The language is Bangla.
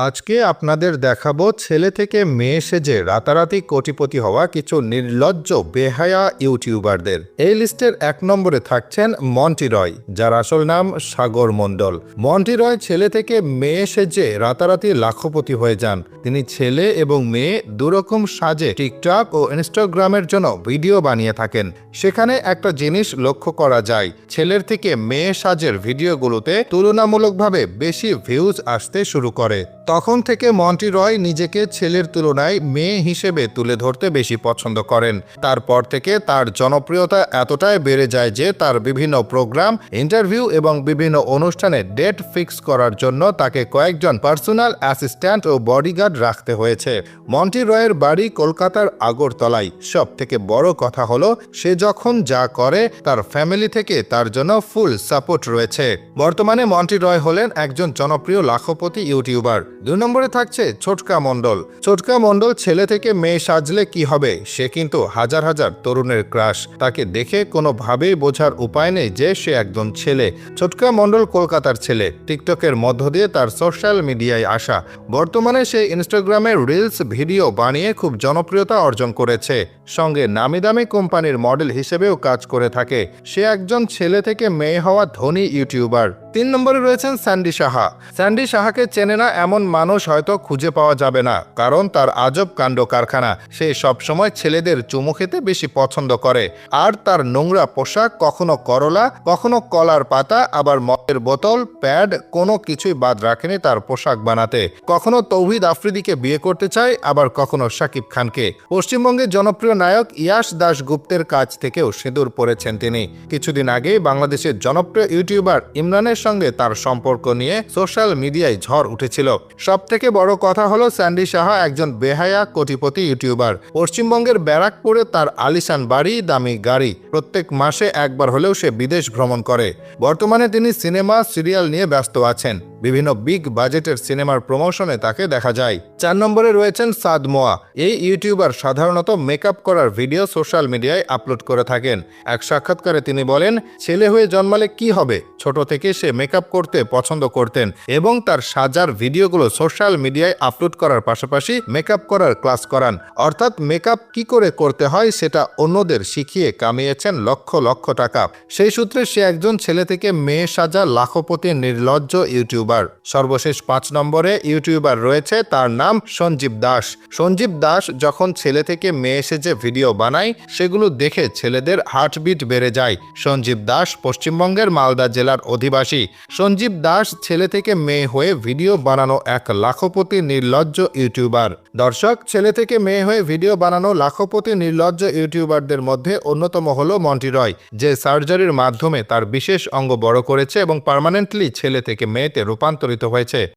আজকে আপনাদের দেখাবো ছেলে থেকে মেয়ে সেজে রাতারাতি কোটিপতি হওয়া কিছু নির্লজ্জ বেহায়া ইউটিউবারদের। এই লিস্টের 1 নম্বরে থাকছেন মন্টি রয়, যার আসল নাম সাগর মণ্ডল। মন্টি রয় ছেলে থেকে মেয়ে সেজে রাতারাতি লাখপতি হয়ে যান। তিনি ছেলে এবং মেয়ে দুরকম সাজে টিকটক ও ইনস্টাগ্রামের জন্য ভিডিও বানিয়ে থাকেন। সেখানে একটা জিনিস লক্ষ্য করা যায়, ছেলের থেকে মেয়ে সাজের ভিডিওগুলোতে তুলনামূলকভাবে বেশি ভিউজ আসতে শুরু করে। তখন থেকে মন্টি রয় নিজেকে ছেলের তুলনায় মেয়ে হিসেবে তুলে ধরতে বেশি পছন্দ করেন। তারপর থেকে তার জনপ্রিয়তা এতটাই বেড়ে যায় যে তার বিভিন্ন প্রোগ্রাম, ইন্টারভিউ এবং বিভিন্ন অনুষ্ঠানে ডেট ফিক্স করার জন্য তাকে কয়েকজন পার্সোনাল অ্যাসিস্ট্যান্ট ও বডিগার্ড রাখতে হয়েছে। মন্টি রয়ের বাড়ি কলকাতার আগরতলায়। সব থেকে বড় কথা হলো, সে যখন যা করে তার ফ্যামিলি থেকে তার জন্য ফুল সাপোর্ট রয়েছে। বর্তমানে মন্টি রয় হলেন একজন জনপ্রিয় লাখপতি ইউটিউবার। 2 নম্বরে থাকছে ছোটকা মণ্ডল। ছোটকা মণ্ডল ছেলে থেকে মেয়ে সাজলে কি হবে, সে কিন্তু হাজার হাজার তরুণের ক্রাশ। তাকে দেখে কোনোভাবেই বোঝার উপায় নেই যে সে একজন ছেলে। ছোটকা মণ্ডল কলকাতার ছেলে। টিকটকের মধ্য দিয়ে তার সোশ্যাল মিডিয়ায় আসা। বর্তমানে সে ইনস্টাগ্রামে রিলস ভিডিও বানিয়ে খুব জনপ্রিয়তা অর্জন করেছে। সঙ্গে নামি দামি কোম্পানির মডেল হিসেবেও কাজ করে থাকে। সে একজন ছেলে থেকে মেয়ে হওয়া ধনী ইউটিউবার। 3 নম্বরে রয়েছেন স্যান্ডি সাহা। স্যান্ডি সাহাকে চেনে না এমন মানুষ হয়তো খুঁজে পাওয়া যাবে না, কারণ তার আজব কাণ্ড কারখানা। সে সবসময় ছেলেদের চুমু খেতে বেশি পছন্দ করে। আর তার নোংরা পোশাক, কখনো করলা, কখনো কলার পাতা, আবার মদের বোতল, প্যাড, কোনো কিছুই বাদ রাখেনি তার পোশাক বানাতে। কখনো তৌহিদ আফ্রিদিকে বিয়ে করতে চায়, আবার কখনো শাকিব খানকে। পশ্চিমবঙ্গের জনপ্রিয় নায়ক ইয়াশ দাশগুপ্তের কাছ থেকেও সিঁদুর পরেছেন তিনি। কিছুদিন আগেই বাংলাদেশের জনপ্রিয় ইউটিউবার ইমরানের সঙ্গে তার সম্পর্ক নিয়ে সোশ্যাল মিডিয়ায় ঝড় উঠেছিল। সবথেকে বড় কথা হলো, স্যান্ডি সাহা একজন বেহায়া কোটিপতি ইউটিউবার। পশ্চিমবঙ্গের ব্যারাকপুরে তার আলিশান বাড়ি, দামি গাড়ি। প্রত্যেক মাসে একবার হলেও সে বিদেশ ভ্রমণ করে। বর্তমানে তিনি সিনেমা, সিরিয়াল নিয়ে ব্যস্ত আছেন। বিভিন্ন বিগ বাজেটের সিনেমার প্রমোশনে তাকে দেখা যায়। 4 নম্বরে রয়েছেন সাদ মোয়া। এই ইউটিউবার সাধারণত মেকআপ করার ভিডিও সোশ্যাল মিডিয়ায় আপলোড করে থাকেন। এক সাক্ষাৎকারে তিনি বলেন, ছেলে হয়ে জন্মালে কি হবে, ছোট থেকে সে মেকআপ করতে পছন্দ করতেন এবং তার সাজার ভিডিওগুলো সোশ্যাল মিডিয়ায় আপলোড করার পাশাপাশি মেকআপ করার ক্লাস করান। অর্থাৎ মেকআপ কি করে করতে হয় সেটা অন্যদের শিখিয়ে কামিয়েছেন লক্ষ লক্ষ টাকা। সেই সূত্রে সে একজন ছেলে থেকে মেয়ে সাজা লাখপতি নির্লজ্জ ইউটিউবার। সর্বশেষ 5 নম্বরে ইউটিউবার রয়েছে, তার নাম সঞ্জীব দাস। সঞ্জীব দাস যখন ছেলে থেকে মেয়ে সেজে ভিডিও বানায়, সেগুলো দেখে ছেলেদের হার্টবিট বেড়ে যায়। সঞ্জীব দাস পশ্চিমবঙ্গের মালদা জেলার অধিবাসী। সঞ্জীব দাস ছেলে থেকে মেয়ে হয়ে ভিডিও বানানো এক লাখপতি নির্লজ্জ ইউটিউবার। দর্শক, ছেলে থেকে মেয়ে হয়ে ভিডিও বানানো লাখপতি নির্লজ্জ ইউটিউবারদের মধ্যে অন্যতম হলো মন্টি রয়, যে সার্জারির মাধ্যমে তার বিশেষ অঙ্গ বড় করেছে এবং পার্মানেন্টলি ছেলে থেকে মেয়েতে রূপান্তরিত হয়েছে।